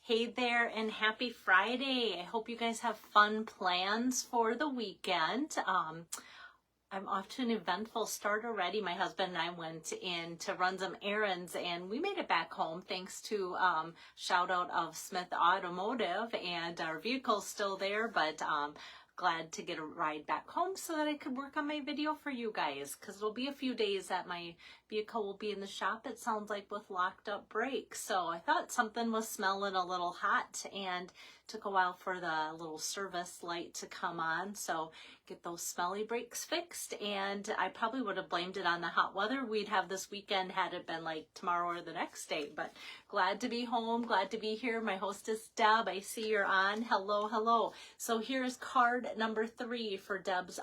Hey there, and happy Friday. I hope you guys have fun plans for the weekend. I'm off to an eventful start already. My husband and I went in to run some errands, and we made it back home thanks to shout out of Smith Automotive, and our vehicle's still there, but glad to get a ride back home so that I could work on my video for you guys, because it'll be a few days that my vehicle will be in the shop, it sounds like, with locked up brakes. So I thought something was smelling a little hot, and took a while for the little service light to come on, so get those smelly brakes fixed. And I probably would have blamed it on the hot weather we'd have this weekend had it been like tomorrow or the next day. But glad to be home, glad to be here. My hostess Deb, I see you're on. Hello, hello. So here's card number 3 for Deb's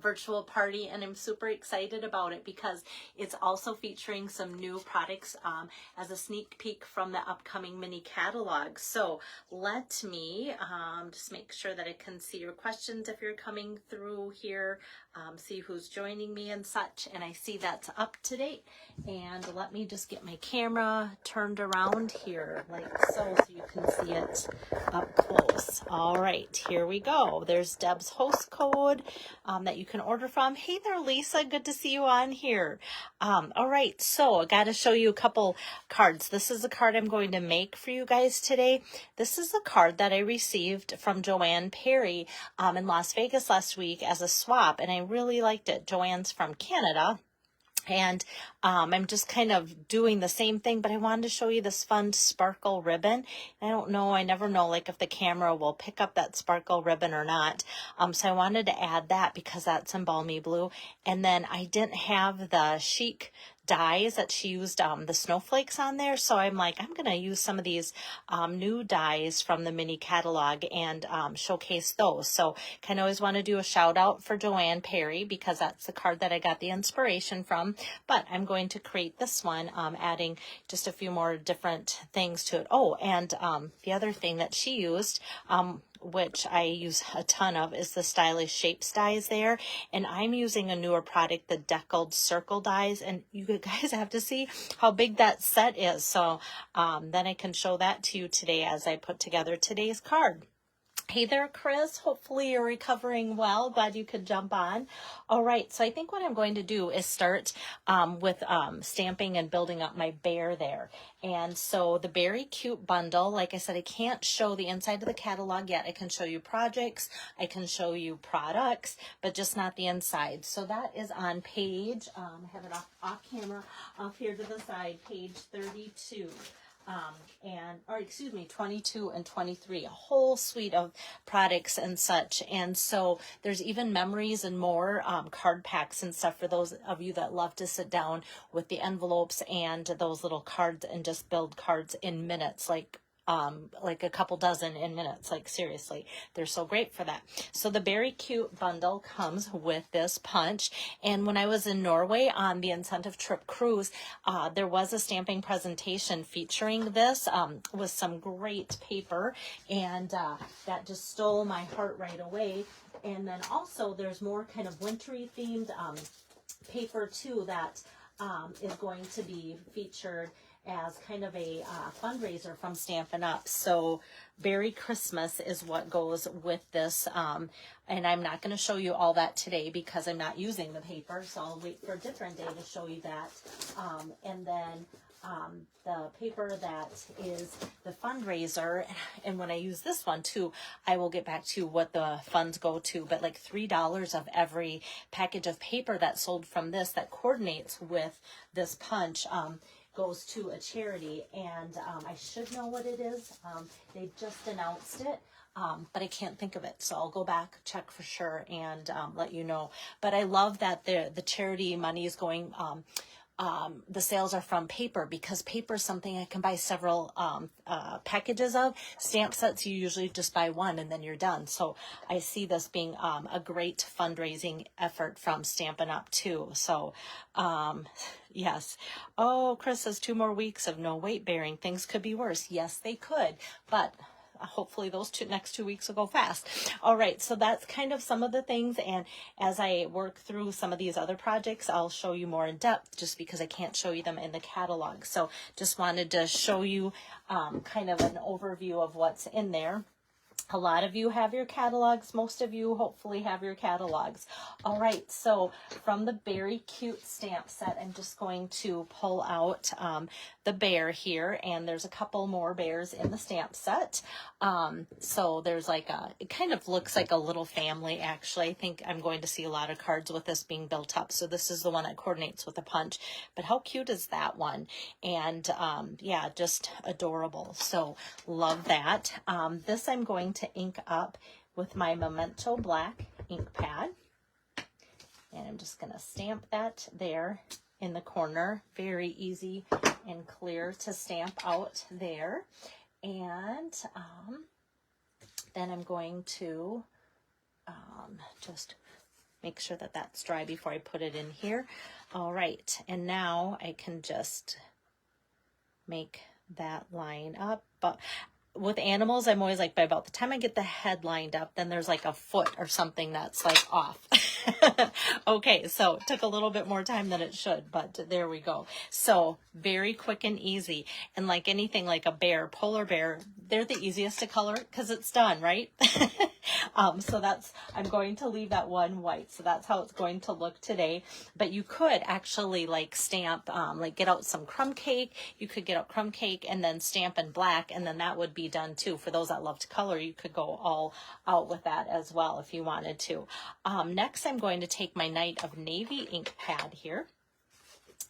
virtual party, and I'm super excited about it because it's also featuring some new products as a sneak peek from the upcoming mini catalog. So let me just make sure that I can see your questions if you're coming through here, see who's joining me and such, and I see that's up to date. And let me just get my camera turned around here like so you can see it up close. All right, here we go. There's Deb's host code that you can order from. Hey there, Lisa. Good to see you on here. All right, so I got to show you a couple cards. This is a card I'm going to make for you guys today. This is a card that I received from Joanne Perry in Las Vegas last week as a swap, and I really liked it. Joanne's from Canada. And I'm just kind of doing the same thing, but I wanted to show you this fun sparkle ribbon. I don't know, I never know like if the camera will pick up that sparkle ribbon or not. So I wanted to add that because that's in balmy blue. And then I didn't have the chic dies that she used the snowflakes on there, so I'm like, I'm gonna use some of these new dies from the mini catalog and showcase those. So kind of always want to do a shout out for Joanne Perry because that's the card that I got the inspiration from, but I'm going to create this one, adding just a few more different things to it. Oh, and the other thing that she used, which I use a ton of, is the Stylish Shapes dies there. And I'm using a newer product, the Deckled Circle dies, and you guys have to see how big that set is. So then I can show that to you today as I put together today's card. Hey there, Chris. Hopefully you're recovering well. Glad you could jump on. All right, so I think what I'm going to do is start with stamping and building up my bear there. And so the Beary Cute bundle, like I said, I can't show the inside of the catalog yet. I can show you projects, I can show you products, but just not the inside. So that is on page, I have it off camera, off here to the side, page 32. Or excuse me, 22 and 23, a whole suite of products and such. And so there's even memories and more card packs and stuff for those of you that love to sit down with the envelopes and those little cards and just build cards in minutes, like a couple dozen in minutes. Like seriously, they're so great for that. So the Beary Cute bundle comes with this punch, and when I was in Norway on the incentive trip cruise, there was a stamping presentation featuring this with some great paper, and that just stole my heart right away. And then also there's more kind of wintry themed paper too that is going to be featured as kind of a fundraiser from Stampin' Up. So Berry Christmas is what goes with this, and I'm not going to show you all that today because I'm not using the paper, so I'll wait for a different day to show you that. And then the paper that is the fundraiser, and when I use this one too, I will get back to what the funds go to, but like $3 of every package of paper that's sold from this that coordinates with this punch goes to a charity, and I should know what it is. They just announced it, but I can't think of it, so I'll go back, check for sure, and let you know. But I love that the charity money is going, the sales are from paper, because paper is something I can buy several packages of. Stamp sets, you usually just buy one and then you're done. So I see this being a great fundraising effort from Stampin' Up too. So yes. Oh, Chris says 2 more weeks of no weight bearing. Things could be worse. Yes, they could. But hopefully those next 2 weeks will go fast. All right, so that's kind of some of the things, and as I work through some of these other projects, I'll show you more in depth just because I can't show you them in the catalog. So just wanted to show you kind of an overview of what's in there. A lot of you have your catalogs. Most of you hopefully have your catalogs. All right, so from the Beary Cute stamp set, I'm just going to pull out the bear here, and there's a couple more bears in the stamp set. So there's like it kind of looks like a little family, actually. I think I'm going to see a lot of cards with this being built up. So this is the one that coordinates with the punch. But how cute is that one? And yeah, just adorable. So love that. This I'm going to ink up with my Memento Black ink pad, and I'm just going to stamp that there in the corner. Very easy and clear to stamp out there. And then I'm going to just make sure that that's dry before I put it in here. All right, and now I can just make that line up. But with animals, I'm always like, by about the time I get the head lined up, then there's like a foot or something that's like off. Okay, so it took a little bit more time than it should, but there we go. So very quick and easy. And like anything, like a bear, polar bear, they're the easiest to color because it's done, right? So that's, I'm going to leave that one white. So that's how it's going to look today. But you could actually like stamp, like get out some crumb cake. You could get out crumb cake and then stamp in black, and then that would be done too. For those that love to color, you could go all out with that as well if you wanted to. Next, I'm going to take my Night of Navy ink pad here,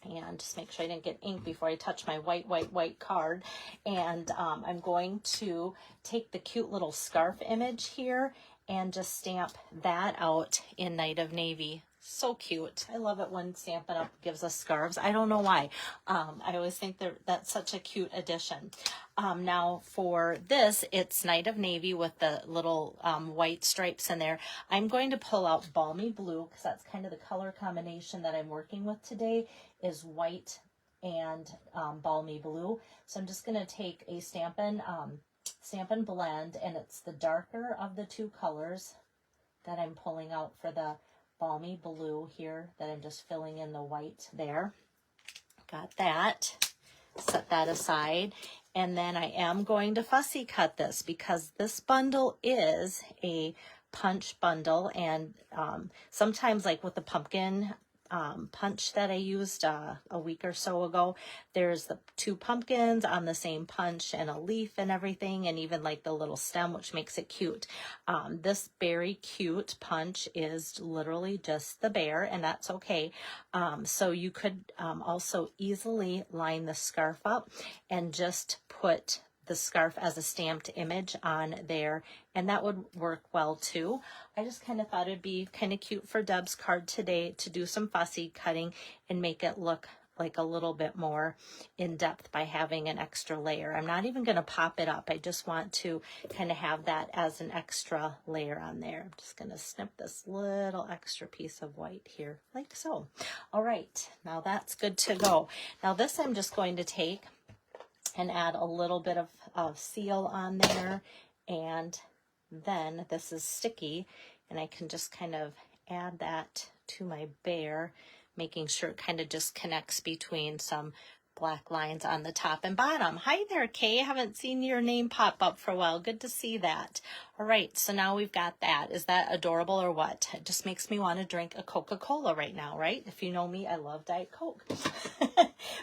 and just make sure I didn't get ink before I touch my white card. And I'm going to take the cute little scarf image here and just stamp that out in Night of Navy. So cute. I love it when Stampin' Up! Gives us scarves. I don't know why. I always think that's such a cute addition. Now for this, it's Night of Navy with the little white stripes in there. I'm going to pull out Balmy Blue because that's kind of the color combination that I'm working with today, is white and Balmy Blue. So I'm just going to take a Stampin' Blend, and it's the darker of the two colors that I'm pulling out for the Balmy Blue here, that I'm just filling in the white there. Got that. Set that aside. And then I am going to fussy cut this because this bundle is a punch bundle. And sometimes, like with the pumpkin punch that I used a week or so ago, there's the two pumpkins on the same punch and a leaf and everything, and even like the little stem, which makes it cute. This Beary Cute punch is literally just the bear, and that's okay. So you could also easily line the scarf up and just put the scarf as a stamped image on there, and that would work well too. I just kind of thought it'd be kind of cute for Deb's card today to do some fussy cutting and make it look like a little bit more in depth by having an extra layer. I'm not even going to pop it up. I just want to kind of have that as an extra layer on there. I'm just going to snip this little extra piece of white here, like so. All right, now that's good to go. Now this I'm just going to take and add a little bit of seal on there, and then this is sticky, and I can just kind of add that to my bear, making sure it kind of just connects between some black lines on the top and bottom. Hi there, Kay. I haven't seen your name pop up for a while. Good to see that. All right, so now we've got that. Is that adorable or what? It just makes me want to drink a Coca-Cola right now, right? If you know me, I love Diet Coke.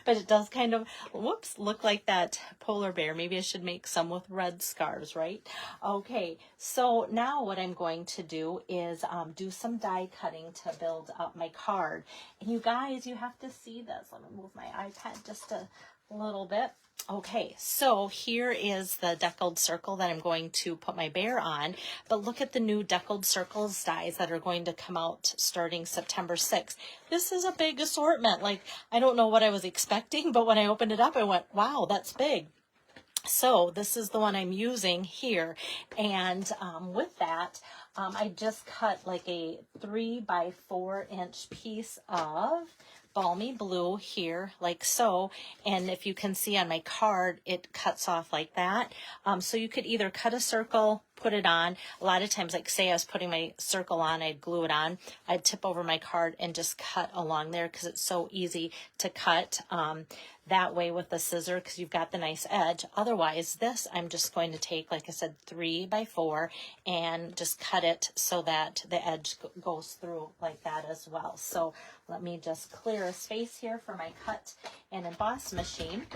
But it does kind of, whoops, look like that polar bear. Maybe I should make some with red scarves, right? Okay, so now what I'm going to do is do some die cutting to build up my card. And you guys, you have to see this. Let me move my iPad just a little bit. Okay, so here is the deckled circle that I'm going to put my bear on, but look at the new deckled circles dies that are going to come out starting September 6th. This is a big assortment. Like, I don't know what I was expecting, but when I opened it up, I went, wow, that's big. So this is the one I'm using here, and with that, I just cut like a 3 by 4 inch piece of balmy blue here, like so. And if you can see on my card, it cuts off like that. So you could either cut a circle, put it on. A lot of times, like say I was putting my circle on, I'd glue it on. I'd tip over my card and just cut along there because it's so easy to cut that way with the scissor because you've got the nice edge. Otherwise, this I'm just going to take, like I said, 3 by 4 and just cut it so that the edge goes through like that as well. So let me just clear a space here for my cut and emboss machine,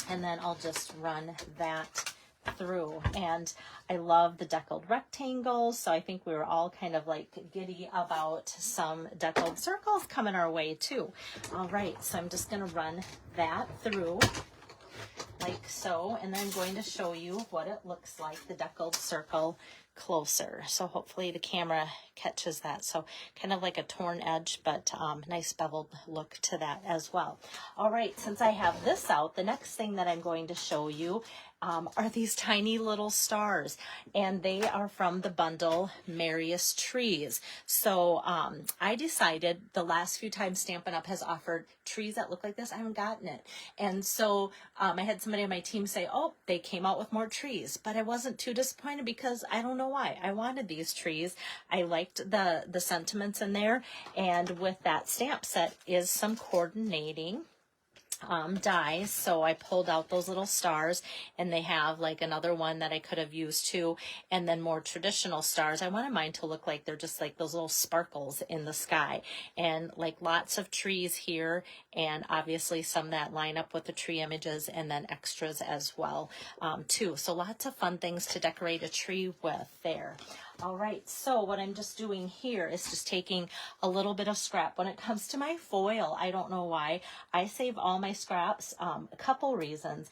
and then I'll just run that through. And I love the deckled rectangles, so I think we were all kind of like giddy about some deckled circles coming our way too. All right, so I'm just going to run that through like so, and then I'm going to show you what it looks like, the deckled circle, closer. So hopefully the camera catches that. So kind of like a torn edge, but nice beveled look to that as well. All right, since I have this out, the next thing that I'm going to show you are these tiny little stars, and they are from the bundle Merriest Trees. So I decided the last few times Stampin' Up! Has offered trees that look like this, I haven't gotten it. And so I had somebody on my team say, oh, they came out with more trees, but I wasn't too disappointed because I don't know why. I wanted these trees. I liked the sentiments in there, and with that stamp set is some coordinating dies. So I pulled out those little stars, and they have like another one that I could have used too, and then more traditional stars. I wanted mine to look like they're just like those little sparkles in the sky, and like lots of trees here, and obviously some that line up with the tree images, and then extras as well too. So lots of fun things to decorate a tree with there. All right, so what I'm just doing here is just taking a little bit of scrap. When it comes to my foil, I don't know why, I save all my scraps. A couple reasons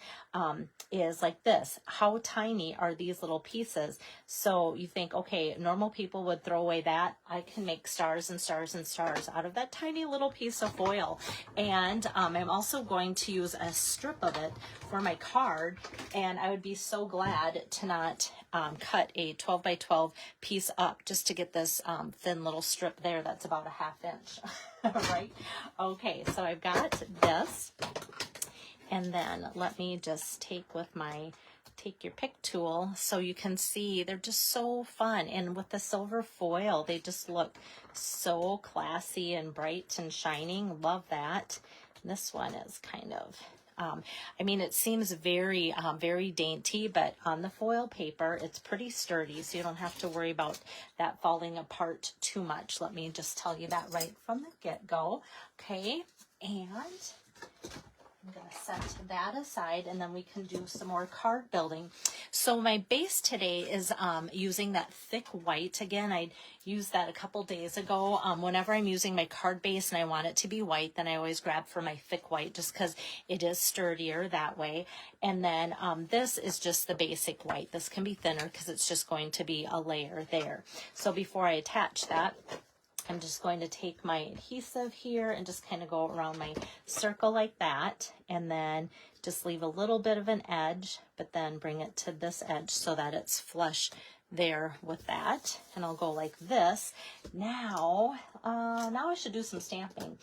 is like this. How tiny are these little pieces? So you think, okay, normal people would throw away that. I can make stars and stars and stars out of that tiny little piece of foil. And I'm also going to use a strip of it for my card, and I would be so glad to not cut a 12 by 12 piece up just to get this thin little strip there that's about a 1/2 inch. All right, okay, so I've got this, and then let me just take with my take your pick tool so you can see they're just so fun, and with the silver foil they just look so classy and bright and shining. Love that. This one is kind of I mean, it seems very, very dainty, but on the foil paper, it's pretty sturdy, so you don't have to worry about that falling apart too much. Let me just tell you that right from the get-go. Okay, and I'm going to set that aside, and then we can do some more card building. So my base today is using that thick white. Again, I used that a couple days ago. Whenever I'm using my card base and I want it to be white, then I always grab for my thick white just because it is sturdier that way. And then this is just the basic white. This can be thinner because it's just going to be a layer there. So before I attach that, I'm just going to take my adhesive here and just kind of go around my circle like that, and then just leave a little bit of an edge, but then bring it to this edge so that it's flush there with that. And I'll go like this. Now I should do some stamping.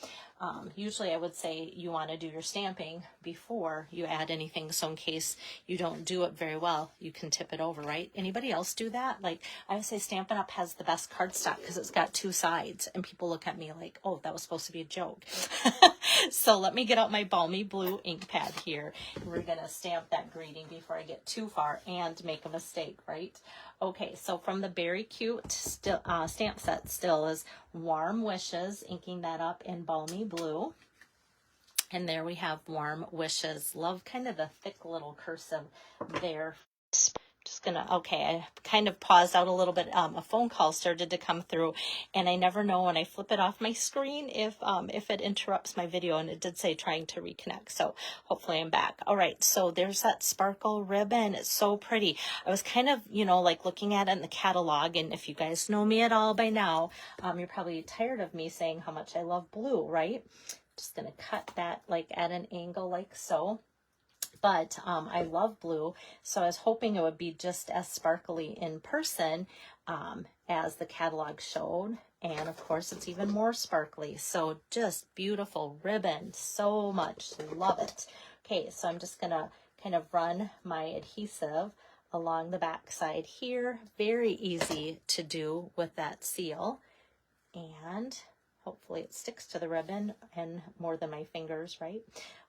Usually I would say you want to do your stamping before you add anything, so in case you don't do it very well, you can tip it over, right? Anybody else do that? Like, I would say Stampin' Up! Has the best cardstock because it's got 2 sides, and people look at me like, oh, that was supposed to be a joke. So let me get out my balmy blue ink pad here. We're going to stamp that greeting before I get too far and make a mistake, right? Okay, so from the Beary Cute stamp set still is Warm Wishes, inking that up in balmy blue. And there we have Warm Wishes. Love kind of the thick little cursive there. Just gonna, okay, I kind of paused out a little bit. A phone call started to come through, and I never know when I flip it off my screen if it interrupts my video, and it did say trying to reconnect, so hopefully I'm back. All right, so there's that sparkle ribbon. It's so pretty. I was kind of, like looking at it in the catalog, and if you guys know me at all by now, you're probably tired of me saying how much I love blue, right? Just gonna cut that like at an angle like so. But I love blue, so I was hoping it would be just as sparkly in person as the catalog showed. And of course, it's even more sparkly. So just beautiful ribbon. So much. Love it. Okay, so I'm just going to kind of run my adhesive along the back side here. Very easy to do with that seal. And hopefully it sticks to the ribbon and more than my fingers, right?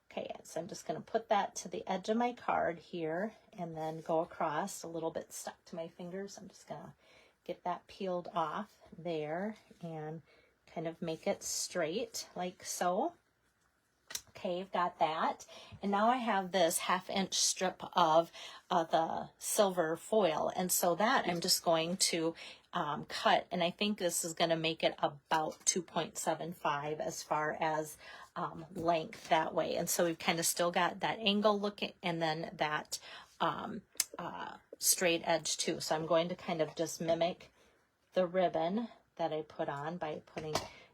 Okay, so I'm just going to put that to the edge of my card here and then go across. A little bit stuck to my fingers. I'm just going to get that peeled off there and kind of make it straight like so. Okay, I've got that. And now I have this 1/2 inch strip of the silver foil. And so that I'm just going to cut. And I think this is going to make it about 2.75 as far as length that way. And so we've kind of still got that angle looking and then that straight edge too. So I'm going to kind of just mimic the ribbon that I put on by putting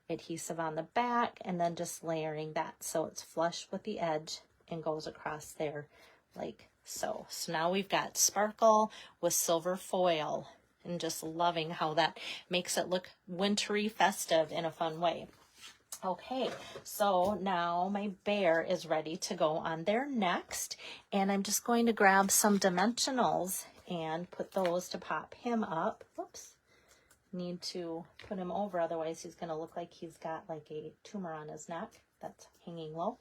adhesive on the back and then just layering that so it's flush with the edge and goes across there like so. So now we've got sparkle with silver foil and just loving how that makes it look wintry, festive in a fun way. Okay, so now my bear is ready to go on there next, and I'm just going to grab some dimensionals and put those to pop him up. Whoops. Need to put him over, otherwise he's going to look like he's got like a tumor on his neck that's hanging low.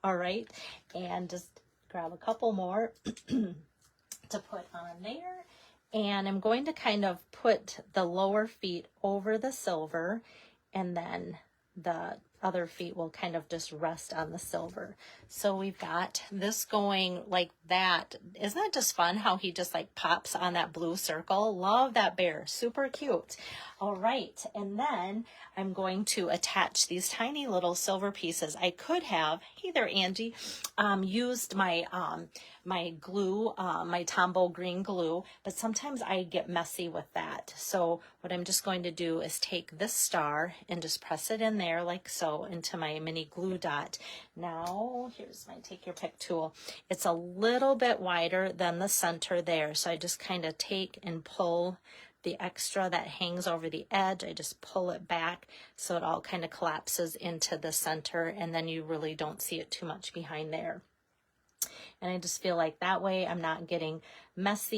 All right, and just grab a couple more to put on there. And I'm going to kind of put the lower feet over the silver, and then the other feet will kind of just rest on the silver. So we've got this going like that. Isn't that just fun how he just like pops on that blue circle? Love that bear. Super cute. All right. And then I'm going to attach these tiny little silver pieces. I could have, hey there, Angie, used my my glue, my Tombow green glue, but sometimes I get messy with that. So what I'm just going to do is take this star and just press it in there like so into my mini glue dot. Now, here's my take your pick tool. It's a little bit wider than the center there. So I just kind of take and pull the extra that hangs over the edge. I just pull it back so it all kind of collapses into the center, and then you really don't see it too much behind there. And I just feel like that way I'm not getting mess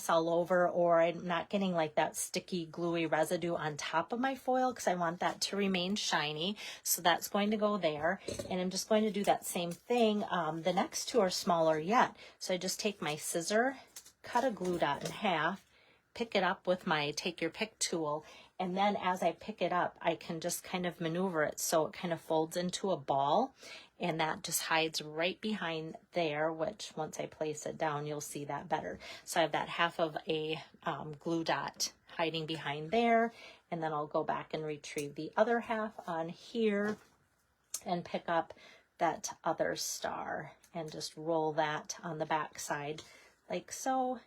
all over, or I'm not getting like that sticky gluey residue on top of my foil, because I want that to remain shiny. So that's going to go there, and I'm just going to do that same thing. The next two are smaller yet, so I just take my scissor, cut a glue dot in half, pick it up with my take your pick tool, and then as I pick it up, I can just kind of maneuver it so it kind of folds into a ball, and that just hides right behind there, which once I place it down, you'll see that better. So I have that half of a glue dot hiding behind there, and then I'll go back and retrieve the other half on here and pick up that other star and just roll that on the back side like so,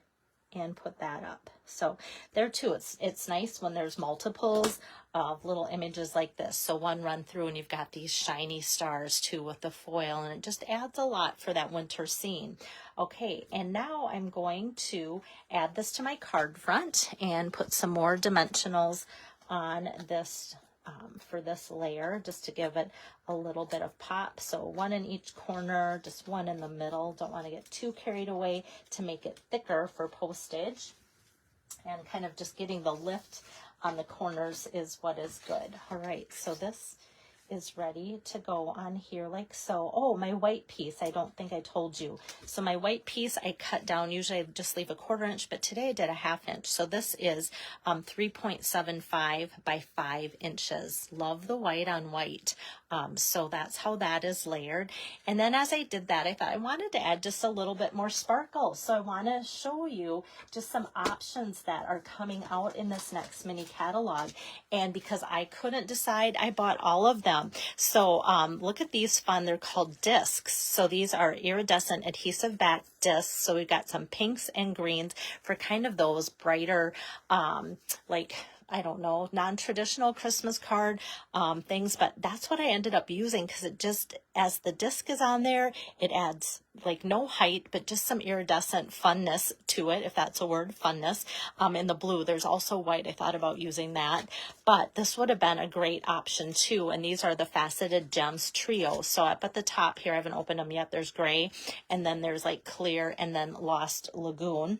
and put that up. So there too, it's nice when there's multiples of little images like this. So one run through and you've got these shiny stars too with the foil, and it just adds a lot for that winter scene. Okay, and now I'm going to add this to my card front and put some more dimensionals on this for this layer, just to give it a little bit of pop. So one in each corner, just one in the middle. Don't want to get too carried away to make it thicker for postage. And kind of just getting the lift on the corners is what is good. All right, so this is ready to go on here like so. Oh, my white piece, I don't think I told you. So my white piece I cut down. Usually I just leave a 1/4 inch, but today I did a 1/2 inch. So this is 3.75 by 5 inches. Love the white on white. So that's how that is layered. And then as I did that, I thought I wanted to add just a little bit more sparkle. So I want to show you just some options that are coming out in this next mini catalog. And because I couldn't decide, I bought all of them. So look at these fun. They're called discs. So these are iridescent adhesive back discs. So we've got some pinks and greens for kind of those brighter, like I don't know, non-traditional Christmas card things, but that's what I ended up using because it just, as the disc is on there, it adds like no height, but just some iridescent funness to it, if that's a word, funness. In the blue, there's also white. I thought about using that, but this would have been a great option too. And these are the Faceted Gems Trio. So up at the top here, I haven't opened them yet. There's gray, and then there's like clear, and then Lost Lagoon.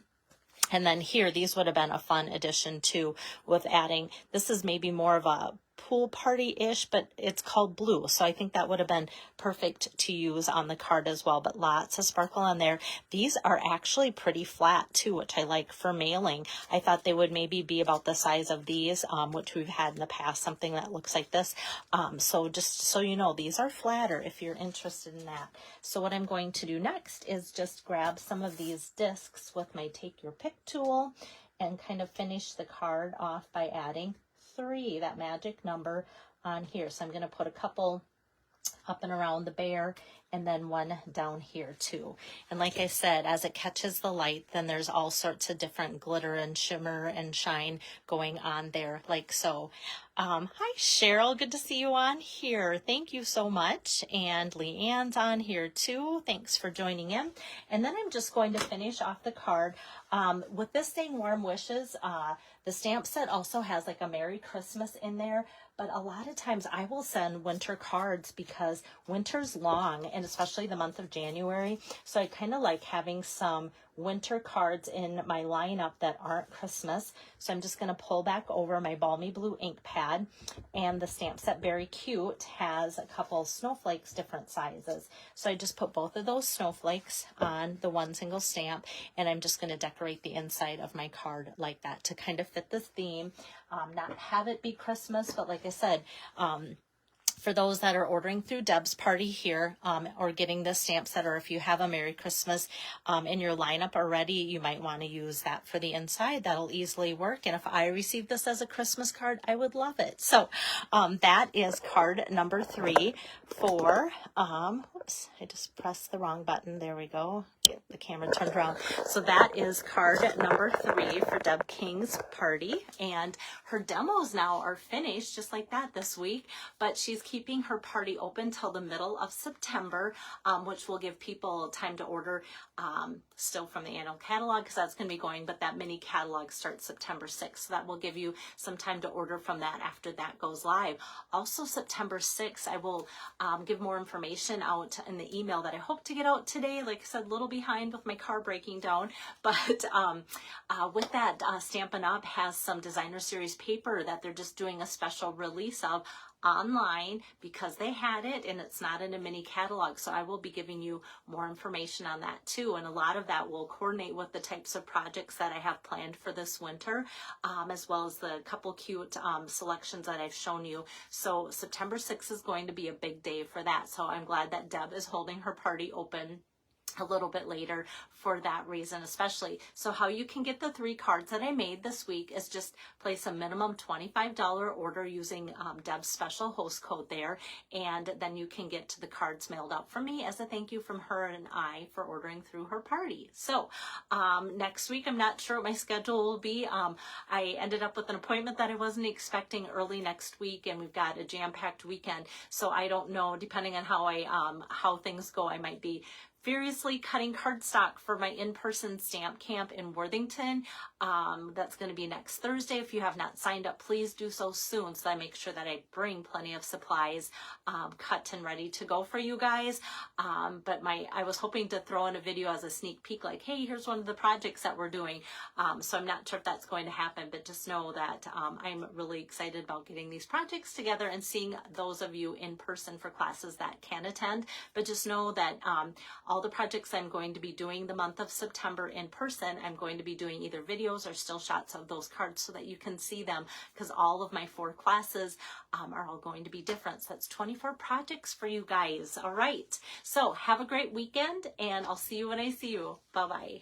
And then here, these would have been a fun addition too, with adding, this is maybe more of a pool party-ish, but it's called blue. So I think that would have been perfect to use on the card as well, but lots of sparkle on there. These are actually pretty flat too, which I like for mailing. I thought they would maybe be about the size of these, which we've had in the past, something that looks like this. So just so you know, these are flatter if you're interested in that. So what I'm going to do next is just grab some of these discs with my Take Your Pick tool and kind of finish the card off by adding 3, that magic number on here. So I'm going to put a couple up and around the bear and then one down here too. And like I said, as it catches the light, then there's all sorts of different glitter and shimmer and shine going on there, like so. Hi, Cheryl. Good to see you on here. Thank you so much. And Leanne's on here too. Thanks for joining in. And then I'm just going to finish off the card with this saying Warm Wishes. The stamp set also has like a Merry Christmas in there. But a lot of times I will send winter cards because winter's long, and especially the month of January. So I kind of like having some winter cards in my lineup that aren't Christmas. So I'm just going to pull back over my Balmy Blue ink pad, and the stamp set Very Cute has a couple snowflakes different sizes. So I just put both of those snowflakes on the one single stamp, and I'm just going to decorate the inside of my card like that to kind of fit this theme. Not have it be Christmas, but like I said, for those that are ordering through Deb's Party here, or getting this stamp set, or if you have a Merry Christmas in your lineup already, you might want to use that for the inside. That'll easily work. And if I received this as a Christmas card, I would love it. So that is card number 3 for, oops, I just pressed the wrong button. There we go. Get the camera turned around. So that is card number 3 for Deb King's party. And her demos now are finished just like that this week, but she's keeping her party open till the middle of September, which will give people time to order still from the annual catalog, because that's going to be going, but that mini catalog starts September 6th. So that will give you some time to order from that after that goes live. Also September 6th, I will give more information out in the email that I hope to get out today. Like I said, a little behind with my car breaking down, but with that, Stampin' Up! Has some designer series paper that they're just doing a special release of online because they had it and it's not in a mini catalog. So I will be giving you more information on that too. And a lot of that will coordinate with the types of projects that I have planned for this winter, as well as the couple cute selections that I've shown you. So September 6th is going to be a big day for that. So I'm glad that Deb is holding her party open a little bit later for that reason especially. So how you can get the 3 cards that I made this week is just place a minimum $25 order using Deb's special host code there, and then you can get the cards mailed out from me as a thank you from her and I for ordering through her party. So next week, I'm not sure what my schedule will be. I ended up with an appointment that I wasn't expecting early next week, and we've got a jam-packed weekend. So I don't know, depending on how things go, I might be furiously cutting cardstock for my in-person stamp camp in Worthington. That's going to be next Thursday. If you have not signed up, please do so soon so that I make sure that I bring plenty of supplies cut and ready to go for you guys. But I was hoping to throw in a video as a sneak peek, like, hey, here's one of the projects that we're doing. So I'm not sure if that's going to happen, but just know that I'm really excited about getting these projects together and seeing those of you in person for classes that can attend. But just know that all the projects I'm going to be doing the month of September in person, I'm going to be doing either videos or still shots of those cards so that you can see them, because all of my 4 classes are all going to be different. So that's 24 projects for you guys. All right. So have a great weekend, and I'll see you when I see you. Bye-bye.